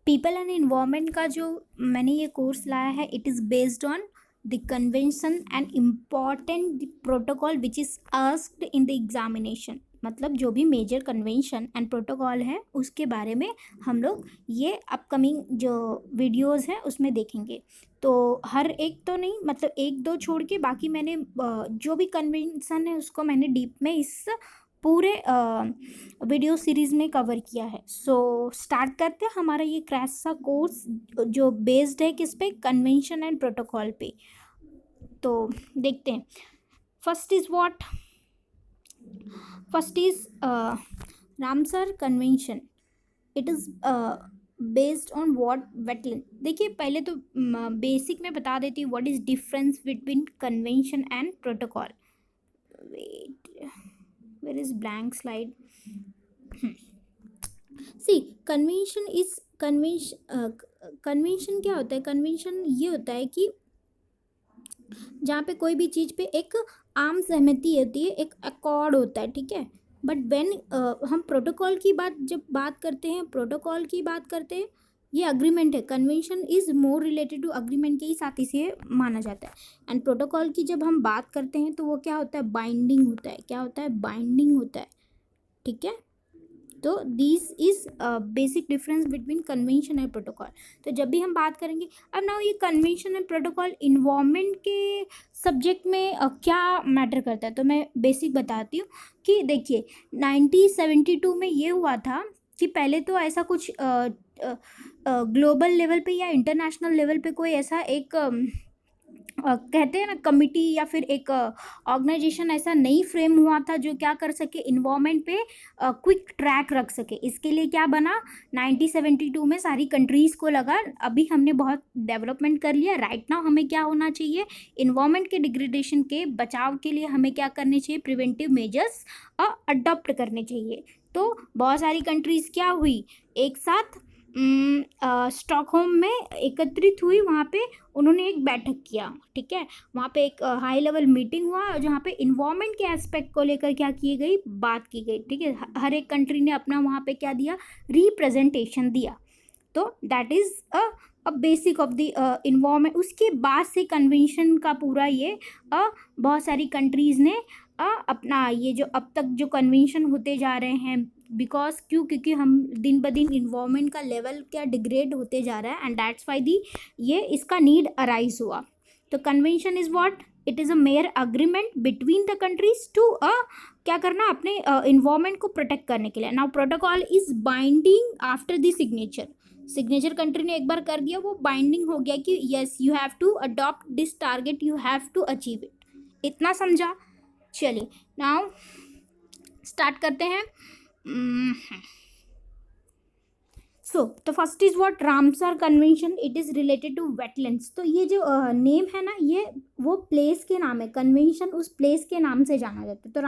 People and environment का जो मैंने ये कोर्स लाया है, it is based on the convention and important protocol which is asked in the examination. मतलब जो भी मेजर कन्वेंशन एंड प्रोटोकॉल है उसके बारे में हम लोग ये अपकमिंग जो वीडियोस हैं उसमें देखेंगे। तो हर एक तो नहीं, मतलब एक दो छोड़ के बाकी मैंने जो भी कन्वेंशन है उसको मैंने डीप में इस पूरे वीडियो सीरीज़ में कवर किया है। सो स्टार्ट करते हैं हमारा ये क्रैश सा कोर्स जो बेस्ड है किस पे, कन्वेंशन एंड प्रोटोकॉल पे। तो देखते हैं। First is what, first is Ramsar convention. It is based on what, wetland. देखिए पहले तो बेसिक में बता देती हूँ what is difference between convention and protocol. Wait, where is blank slide. See convention is convention क्या होता है? कन्वेंशन ये होता है कि जहाँ पे कोई भी चीज़ पे एक आम सहमति होती है, एक अकॉर्ड होता है, ठीक है। बट व्हेन हम प्रोटोकॉल की जब बात करते हैं, प्रोटोकॉल की बात करते हैं, ये अग्रीमेंट है। Convention is more related to agreement के ही साथ इसे माना जाता है। एंड प्रोटोकॉल की जब हम बात करते हैं तो वो क्या होता है? बाइंडिंग होता है। क्या होता है? बाइंडिंग होता है, ठीक है। तो this is basic difference between convention and protocol. तो जब भी हम बात करेंगे, अब ना ये कन्वेंशन एंड प्रोटोकॉल इन्वायरमेंट के सब्जेक्ट में क्या मैटर करता है, तो मैं बेसिक बताती हूँ कि देखिए 1972 में ये हुआ था कि पहले तो ऐसा कुछ ग्लोबल लेवल पे या इंटरनेशनल लेवल पे कोई ऐसा एक कहते हैं ना कमिटी या फिर एक ऑर्गेनाइजेशन ऐसा नहीं फ्रेम हुआ था जो क्या कर सके, इन्वायरमेंट पे क्विक ट्रैक रख सके। इसके लिए क्या बना, 1972 में सारी कंट्रीज़ को लगा अभी हमने बहुत डेवलपमेंट कर लिया, राइट नाउ हमें क्या होना चाहिए, इन्वायरमेंट के डिग्रेडेशन के बचाव के लिए हमें क्या करने चाहिए, प्रिवेंटिव मेजर्स अडॉप्ट करने चाहिए। तो बहुत सारी कंट्रीज़ क्या हुई, एक साथ स्टॉकहोम में एकत्रित हुई। वहाँ पे उन्होंने एक बैठक किया, ठीक है। वहाँ पे एक हाई लेवल मीटिंग हुआ जहाँ पे इन्वायरमेंट के एस्पेक्ट को लेकर क्या की गई, बात की गई, ठीक है। हर एक कंट्री ने अपना वहाँ पे क्या दिया, रिप्रेजेंटेशन दिया। तो that is a basic of the environment. उसके बाद से कन्वेंशन का पूरा ये बहुत सारी कंट्रीज़ ने अपना ये जो अब तक जो कन्वेंशन होते जा रहे हैं, बिकॉज क्योंकि हम दिन ब दिन इन्वायरमेंट का लेवल क्या डिग्रेड होते जा रहा है, एंड दैट्स वाई दी ये इसका नीड अराइज हुआ। तो convention is what, it is a major agreement between the countries to क्या करना, अपने इन्वायरमेंट को प्रोटेक्ट करने के लिए। Now protocol is binding after the signature. Signature country ने एक बार कर दिया, वो बाइंडिंग हो गया कि yes you have to adopt this target, you have to achieve it. इतना समझा? चलिए नाउ स्टार्ट करते हैं। सो तो first is what, Ramsar convention, it is related to wetlands. तो ये जो नेम है ना, ये वो प्लेस के नाम है। कन्वेंशन उस प्लेस के नाम से जाना जाता है। तो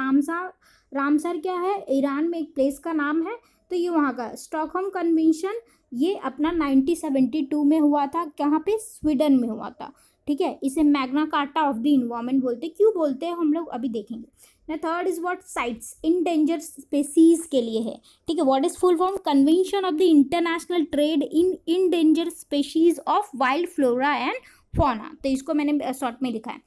रामसर क्या है, ईरान में एक प्लेस का नाम है। तो ये वहाँ का स्टॉकहोम कन्वेंशन, ये अपना 1972 में हुआ था। कहाँ पे? स्वीडन में हुआ था, ठीक है। इसे Magna Carta of the environment बोलते हैं। क्यों बोलते हैं हम लोग अभी देखेंगे। ना third is what, CITES endanger species के लिए है, ठीक है। What is full form, convention of the international trade in endanger species of wild flora and fauna. तो इसको मैंने शॉर्ट में लिखा है,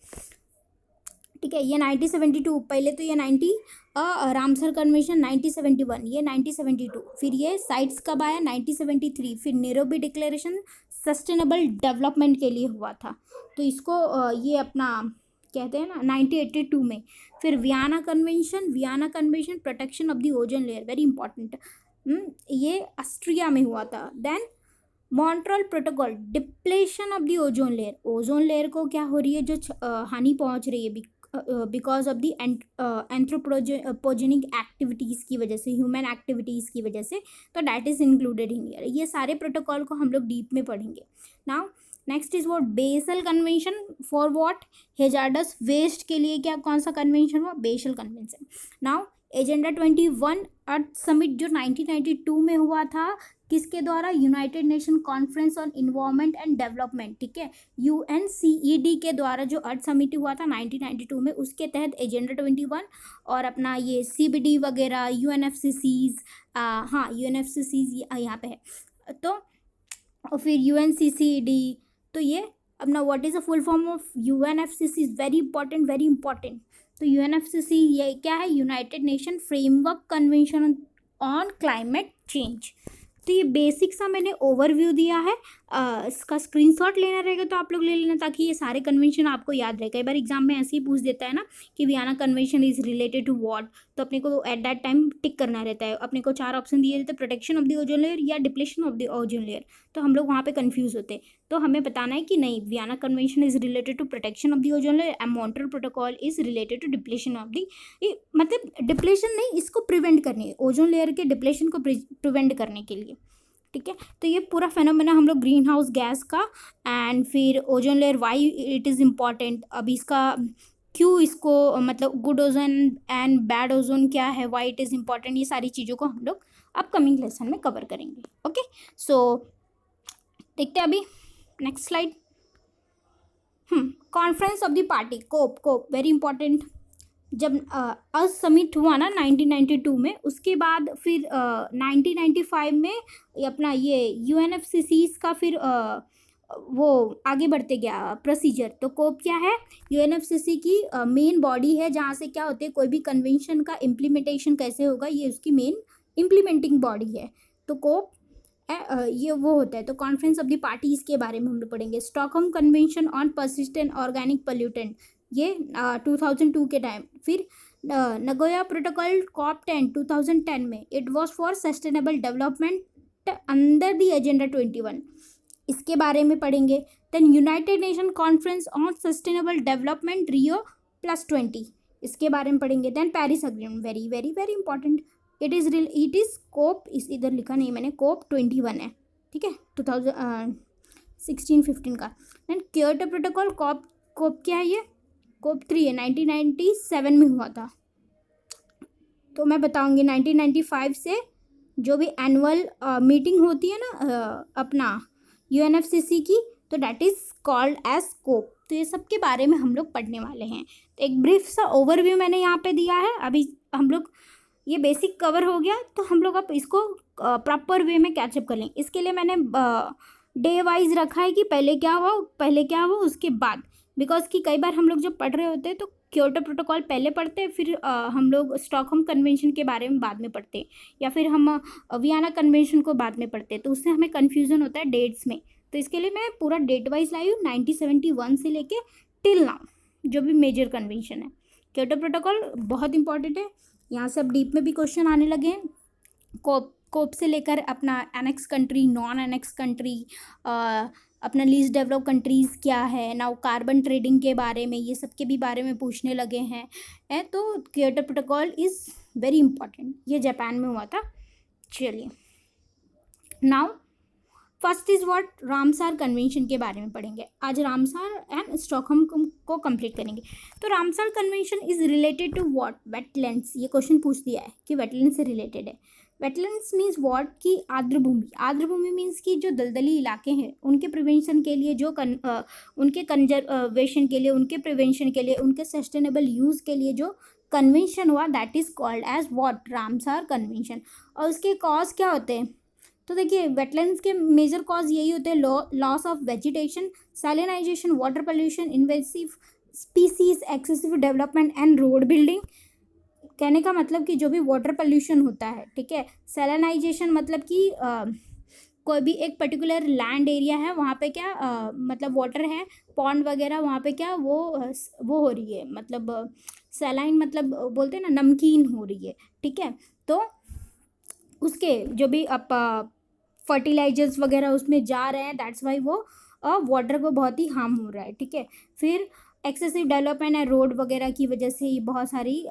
ठीक है। ये 1972, पहले तो ये 90 रामसर कन्वेंशन 1971, ये 1972, फिर ये साइट्स कब आया, 1973, फिर नैरोबी डिक्लेरेशन सस्टेनेबल डेवलपमेंट के लिए हुआ था। तो इसको ये अपना कहते हैं ना 1982 में। फिर Vienna convention protection of the ozone layer, very important, ये ऑस्ट्रिया में हुआ था। Then Montreal protocol, depletion of the ozone layer, ozone layer को क्या हो रही है, जो हानि पहुंच रही है because of the anthropogenic activities की वजह से, ह्यूमन एक्टिविटीज़ की वजह से। तो that is included in year. ये सारे प्रोटोकॉल को हम लोग डीप में पढ़ेंगे। Now next is what, Basel convention for what, hazardous waste के लिए क्या, कौन सा कन्वेंशन हुआ, Basel convention. Now agenda 21 earth summit जो 1992 में हुआ था, किसके द्वारा? United Nation conference on environment and development, ठीक है, UNCED के द्वारा जो अर्थ समिट हुआ था 1992 में, उसके तहत एजेंडा 21 और अपना ये CBD वगैरह, UNFCCs, हाँ UNFCCs यहाँ पे है, तो और फिर UNCCD, तो ये अपना what is the full form of UNFCCs, very important, very important. तो UNFCCC ये क्या है? United nation framework convention on climate change. तो ये बेसिक सा मैंने ओवरव्यू दिया है, इसका स्क्रीनशॉट लेना रहेगा तो आप लोग ले लेना, ताकि ये सारे कन्वेंशन आपको याद रहे। कई बार एग्जाम में ऐसे ही पूछ देता है ना कि Vienna convention is related to what, तो अपने को एट दैट टाइम टिक करना रहता है। अपने को 4 ऑप्शन दिए रहते हैं, protection of the ozone layer या depletion of the ozone layer, तो हम लोग वहाँ पे कंफ्यूज होते हैं। तो हमें बताना है कि नहीं, Vienna convention is related to protection of the ozone layer and Montreal protocol is related to depletion of the, मतलब डिप्लेशन नहीं, इसको प्रिवेंट करनी है, ओजोन लेयर के डिप्लेशन को प्रिवेंट करने के लिए, ठीक है। तो ये पूरा फेनोमेना हम लोग ग्रीन हाउस गैस का, एंड फिर ozone layer why it is important, अब इसका क्यों, इसको मतलब good ozone and bad ozone क्या है, वाई इट इज़ इम्पॉर्टेंट, ये सारी चीज़ों को हम लोग अपकमिंग लेसन में कवर करेंगे। ओके, सो देखते हैं अभी next slide. Conference of the party, COP very important. जब अर्थ समिट हुआ ना 1992 में, उसके बाद फिर 1995 में अपना ये UNFCCs का फिर वो आगे बढ़ते गया प्रोसीजर। तो कोप क्या है? UNFCCC की मेन बॉडी है, जहाँ से क्या होते हैं, कोई भी कन्वेंशन का इम्प्लीमेंटेशन कैसे होगा, ये उसकी मेन इम्प्लीमेंटिंग बॉडी है। तो कोप ये वो होता है। तो कॉन्फ्रेंस ऑफ द पार्टीज के बारे में हम लोग पढ़ेंगे। Stockholm convention on persistent organic pollutant, ये 2002 के टाइम। फिर नगोया प्रोटोकॉल COP10 2010 में, it was for sustainable development under the agenda 21, इसके बारे में पढ़ेंगे। Then United Nation conference on sustainable development Rio+20, इसके बारे में पढ़ेंगे। Then Paris agreement, very very very important, it is COP, इस इधर लिखा नहीं मैंने, COP21 है, ठीक है, 2016-15 का। देन क्योटो प्रोटोकॉल, कोप क्या है ये? COP3 है, 1997 में हुआ था। तो मैं बताऊंगी 1995 से जो भी एनुअल मीटिंग होती है ना अपना UNFCCC की, तो डैट इज़ कॉल्ड एज कोप। तो ये सब के बारे में हम लोग पढ़ने वाले हैं। तो एक ब्रीफ सा ओवरव्यू मैंने यहाँ पे दिया है। अभी हम लोग ये बेसिक कवर हो गया, तो हम लोग अब इसको प्रॉपर वे में कैचअप कर लेंगे। इसके लिए मैंने डे वाइज रखा है कि पहले क्या हुआ उसके बाद, बिकॉज कि कई बार हम लोग जब पढ़ रहे होते हैं तो क्योटो प्रोटोकॉल पहले पढ़ते हैं, फिर हम लोग स्टॉकहोम कन्वेंशन के बारे में बाद में पढ़ते हैं, या फिर हम वियना कन्वेंशन को बाद में पढ़ते हैं, तो उससे हमें कन्फ्यूज़न होता है डेट्स में। तो इसके लिए मैं पूरा डेट वाइज लाई हूँ 1971 से लेके टिल नाउ, जो भी मेजर कन्वेंशन है। क्योटो प्रोटोकॉल बहुत इंपॉर्टेंट है, यहाँ से अब डीप में भी क्वेश्चन आने लगे हैं। कोप से लेकर अपना annex country, non annex country, अपना लीस्ट डेवलप कंट्रीज़ क्या है, नाउ कार्बन ट्रेडिंग के बारे में, ये सब के भी बारे में पूछने लगे हैं। तो Kyoto protocol is very important, ये जापान में हुआ था। चलिए now first is what, Ramsar convention के बारे में पढ़ेंगे आज। रामसार एंड स्टॉकहोम को कंप्लीट करेंगे। तो Ramsar convention is related to what? Wetlands. ये क्वेश्चन पूछ दिया है कि वेटलैंड से रिलेटेड है। वेटलैंड्स मीन्स व्हाट की आर्द्रभूमि मीन्स की जो दलदली इलाके हैं उनके प्रिवेंशन के लिए, जो उनके कंजर्वेशन के लिए, उनके प्रिवेंशन के लिए, उनके सस्टेनेबल यूज़ के लिए जो कन्वेंशन हुआ, that is called as what? Ramsar convention. और उसके कॉज क्या होते हैं? तो देखिए वेटलैंड्स के मेजर कॉज यही होते हैं, loss of vegetation, salinization, water pollution, invasive species, excessive development and road building. कहने का मतलब कि जो भी वाटर पोल्यूशन होता है, ठीक है, सैलिनाइजेशन मतलब कि कोई भी एक पर्टिकुलर लैंड एरिया है, वहाँ पे क्या मतलब वाटर है, पॉन्ड वगैरह, वहाँ पे क्या वो हो रही है, मतलब सैलाइन मतलब बोलते हैं ना, नमकीन हो रही है, ठीक है। तो उसके जो भी फर्टिलाइजर्स वगैरह उसमें जा रहे हैं, दैट्स वाई वो वाटर को बहुत ही हार्म हो रहा है, ठीक है। फिर एक्सेसिव डेवलपमेंट है, रोड वगैरह की वजह से ये बहुत सारी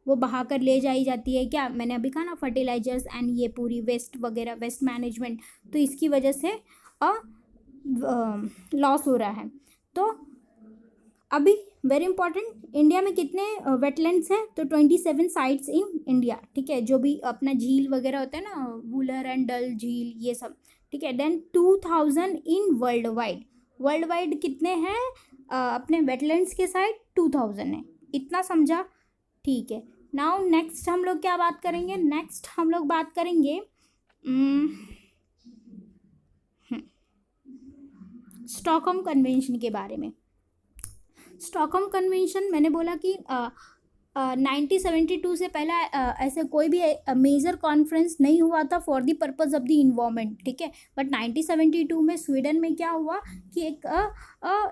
वो बहा कर ले जाई जाती है, क्या मैंने अभी कहा ना, फर्टिलाइजर्स एंड ये पूरी वेस्ट वगैरह, वेस्ट मैनेजमेंट, तो इसकी वजह से लॉस हो रहा है। तो अभी वेरी इंपॉर्टेंट, इंडिया में कितने वेटलैंड्स हैं? तो 27 साइट्स इन इंडिया, ठीक है, जो भी अपना झील वगैरह होता है ना, वुलर एंड डल झील ये सब, ठीक है। Then 2000 in world wide, world wide कितने हैं अपने वेटलैंड्स के साइड? 2000 है, इतना समझा? ठीक है। नाउ नेक्स्ट हम लोग क्या बात करेंगे? नेक्स्ट हम लोग बात करेंगे स्टॉकहोम कन्वेंशन के बारे में। स्टॉकहोम कन्वेंशन मैंने बोला कि 1972 से पहला ऐसे कोई भी मेजर कॉन्फ्रेंस नहीं हुआ था for the purpose of the environment, ठीक है। बट 1972 में स्वीडन में क्या हुआ कि एक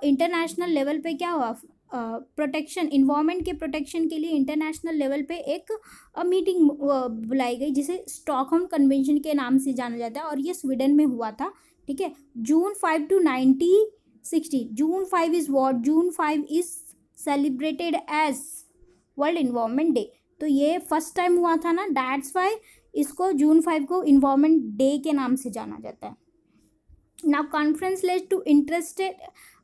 इंटरनेशनल लेवल पे क्या हुआ, प्रोटेक्शन, इन्वायरमेंट के प्रोटेक्शन के लिए इंटरनेशनल लेवल पे एक मीटिंग बुलाई गई जिसे स्टॉकहोम कन्वेंशन के नाम से जाना जाता है, और ये स्वीडन में हुआ था, ठीक है। June 5 to 1960, June 5 is what? June 5 is celebrated as world environment day. तो ये फर्स्ट टाइम हुआ था ना, दैट्स वाई इसको जून 5 को इन्वायरमेंट डे के नाम से जाना जाता है। Now conference led to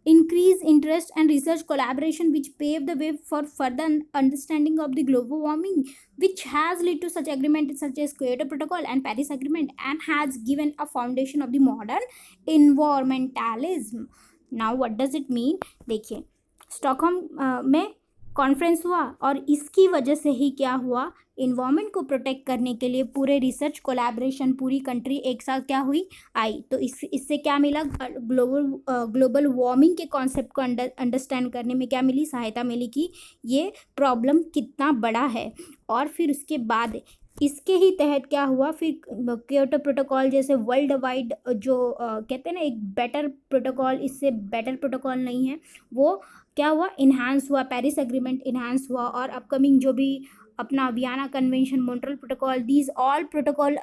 increased interest and research collaboration, which paved the way for further understanding of the global warming, which has led to such agreements such as Kyoto Protocol and Paris Agreement, and has given a foundation of the modern environmentalism. Now what does it mean? देखिए, Stockholm में conference हुआ और इसकी वजह से ही क्या हुआ, environment को प्रोटेक्ट करने के लिए पूरे रिसर्च कोलैबोरेशन, पूरी कंट्री एक साथ क्या हुई, आई। तो इससे क्या मिला, ग्लोबल वार्मिंग के कॉन्सेप्ट को अंडरस्टैंड करने में क्या मिली, सहायता मिली कि ये प्रॉब्लम कितना बड़ा है। और फिर उसके बाद इसके ही तहत क्या हुआ, फिर क्योटो प्रोटोकॉल जैसे वर्ल्ड वाइड जो कहते हैं ना एक बेटर प्रोटोकॉल, इससे बेटर प्रोटोकॉल नहीं है, वो क्या हुआ, इन्हांस हुआ, पेरिस एग्रीमेंट इन्हांस हुआ, और अपकमिंग जो भी अपना Vienna convention, Montreal protocol, these all protocol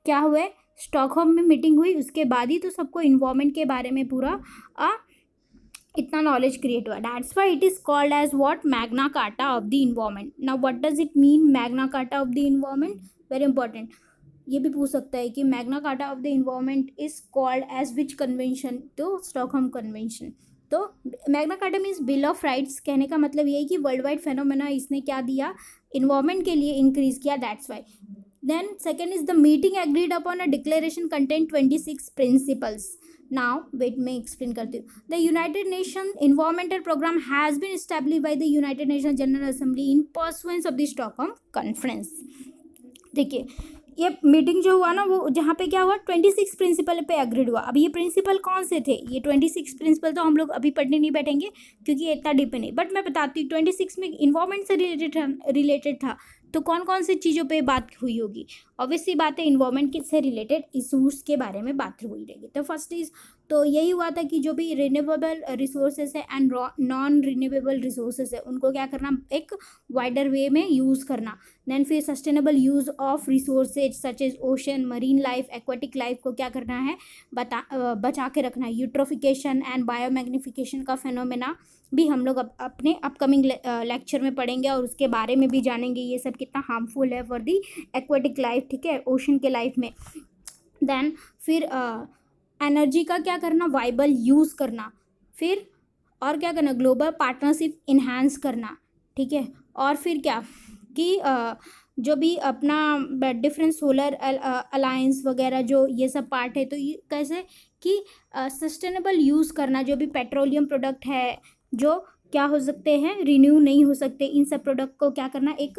क्या हुए, स्टॉकहोम में मीटिंग हुई, उसके बाद ही तो सबको इन्वायरमेंट के बारे में पूरा इतना नॉलेज क्रिएट हुआ। That's why it is called as what, Magna Carta of the environment. Now what does it mean Magna Carta of the environment? Very important, ये भी पूछ सकता है कि Magna Carta of the environment is called as which convention? तो Stockholm convention. तो Magna Carta means bill of rights, कहने का मतलब ये है कि वर्ल्ड वाइड फेनोमेना इसने क्या दिया, इन्वायरमेंट के लिए इंक्रीज किया, that's why. Then second is the meeting agreed upon a declaration contain 26 principles. Now wait, मैं explain करती हूँ. The United Nations Environmental Program has been established by the United Nations General Assembly in pursuance of the Stockholm Conference. देखिए, ये meeting जो हुआ ना, वो जहाँ पे क्या हुआ, 26 प्रिंसिपल पे अग्रीड हुआ। अब ये प्रिंसिपल कौन से थे? ये 26 प्रिंसिपल तो हम लोग अभी पढ़ने नहीं बैठेंगे क्योंकि ये इतना डीप नहीं, बट मैं बताती हूँ 26 में इन्वायरमेंट से रिलेटेड था। तो कौन कौन सी चीज़ों पे बात हुई होगी? ऑब्वियसली बात है, इन्वायरमेंट से रिलेटेड इशूज़ के बारे में बात हुई रहेगी। तो फर्स्ट इज तो यही हुआ था कि जो भी रिन्यूएबल रिसोर्सेज है एंड नॉन रिन्यूएबल रिसोर्सेज है, उनको क्या करना, एक वाइडर वे में यूज़ करना। देन फिर sustainable use of resources such as ocean, marine life, aquatic life को क्या करना है, बचा के रखना है। यूट्रोफिकेशन एंड बायोमैग्निफिकेशन का फेनोमेना भी हम लोग अपने अपकमिंग लेक्चर में पढ़ेंगे और उसके बारे में भी जानेंगे, ये सब कितना हार्मफुल है फॉर दी एक्वाटिक लाइफ, ठीक है, ओशन के लाइफ में। देन फिर एनर्जी का क्या करना, वाइबल यूज़ करना। फिर और क्या करना, ग्लोबल पार्टनरशिप इन्हांस करना, ठीक है। और फिर क्या कि जो भी अपना डिफरेंट सोलर अलायंस वगैरह जो ये सब पार्ट है, तो ये कैसे कि सस्टेनेबल यूज़ करना, जो भी पेट्रोलियम प्रोडक्ट है जो क्या हो सकते हैं, रिन्यू नहीं हो सकते, इन सब प्रोडक्ट को क्या करना, एक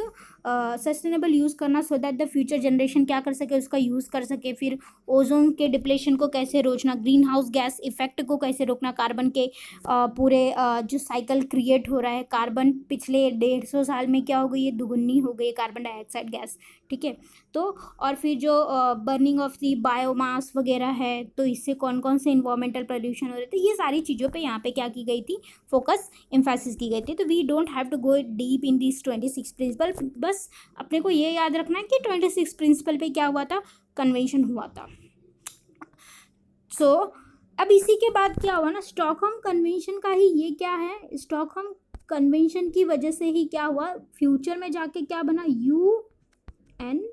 सस्टेनेबल यूज़ करना, so that the future generation क्या कर सके, उसका यूज़ कर सके। फिर ओजोन के डिप्लेशन को कैसे रोकना, ग्रीन हाउस गैस इफेक्ट को कैसे रोकना, कार्बन के पूरे जो साइकिल क्रिएट हो रहा है, कार्बन पिछले 150 साल में क्या हो गई है, दुगुनी हो गई है कार्बन डाइऑक्साइड गैस, ठीक है। तो और फिर जो बर्निंग ऑफ दी बायोमास वगैरह है, तो इससे कौन कौन से इन्वायरमेंटल पोल्यूशन हो रहे थे, ये सारी चीज़ों पे यहाँ पे क्या की गई थी, फोकस एम्फेसिस की गई थी। तो we don't have to go deep in this 26 principle, बस अपने को ये याद रखना है कि 26 प्रिंसिपल पे क्या हुआ था, कन्वेंशन हुआ था। सो अब इसी के बाद क्या हुआ ना, स्टॉकहोम कन्वेंशन का ही ये क्या है, स्टॉकहोम कन्वेंशन की वजह से ही क्या हुआ, फ्यूचर में जाके क्या बना, UNEP,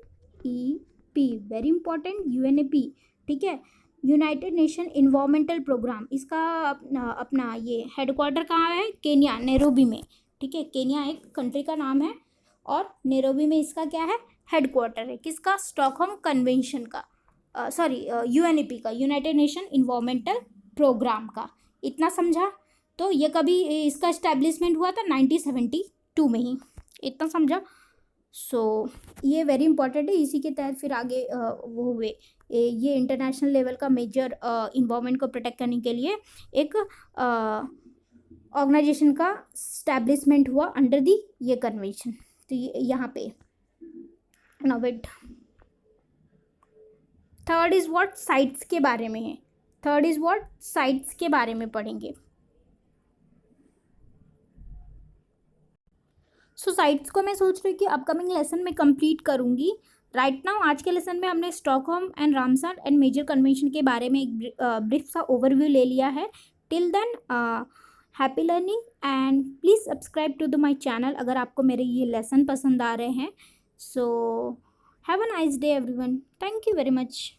वेरी इंपॉर्टेंट, UNEP, ठीक है। यूनाइटेड नेशन इन्वायरमेंटल प्रोग्राम, इसका अपना ये हेडक्वार्टर कहाँ है? केन्या, नैरोबी में, ठीक है। केन्या एक कंट्री का नाम है और नैरोबी में इसका क्या है? हेडक्वार्टर है। किसका? स्टॉकहोम कन्वेंशन का, सॉरी यूएनईपी का, यूनाइटेड नेशन इन्वायरमेंटल प्रोग्राम का। इतना समझा? तो ये कभी इसका इस्टेब्लिशमेंट हुआ था 1972 में ही, इतना समझा? सो ये वेरी इंपॉर्टेंट है। इसी के तहत फिर आगे वो हुए ये इंटरनेशनल लेवल का मेजर इन्वायरमेंट को प्रोटेक्ट करने के लिए एक ऑर्गेनाइजेशन का स्टैब्लिशमेंट हुआ अंडर दी ये कन्वेंशन। तो ये यहाँ पे now wait, third is what? Sites के बारे में है। Third is what? साइट्स के बारे में पढ़ेंगे। सो साइट्स को मैं सोच रही हूँ कि अपकमिंग लेसन में कंप्लीट करूँगी। राइट नाउ आज के लेसन में हमने Stockholm and Ramsar and major convention के बारे में एक ब्रीफ सा ओवरव्यू ले लिया है। Till then happy learning and please subscribe to the my channel अगर आपको मेरे ये लेसन पसंद आ रहे हैं। So have a nice day everyone, thank you very much.